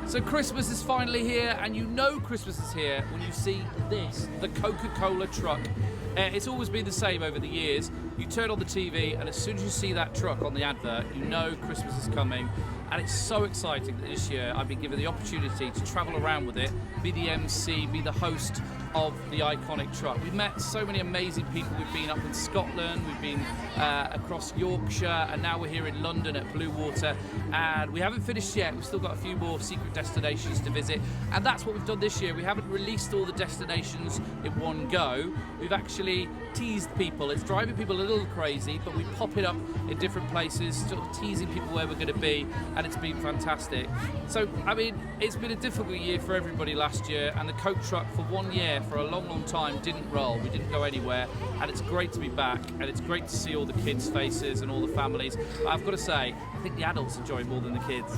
So Christmas is finally here, and you know Christmas is here when you see this, the Coca-Cola truck. It's always been the same over the years. You turn on the TV, and as soon as you see that truck on the advert, you know Christmas is coming. And it's so exciting that this year I've been given the opportunity to travel around with it, be the MC, be the host of the iconic truck. We've met so many amazing people. We've been up in Scotland, we've been across Yorkshire, and now we're here in London at Bluewater. And we haven't finished yet. We've still got a few more secret destinations to visit. And that's what we've done this year. We haven't released all the destinations in one go. We've actually teased people. It's driving people a little crazy, but we pop it up in different places, sort of teasing people where we're going to be, and it's been fantastic. So, I mean, it's been a difficult year for everybody last year, and the Coke truck for 1 year, for a long, long time, didn't roll. We didn't go anywhere, and it's great to be back, and it's great to see all the kids' faces and all the families. But I've got to say, I think the adults enjoy it more than the kids.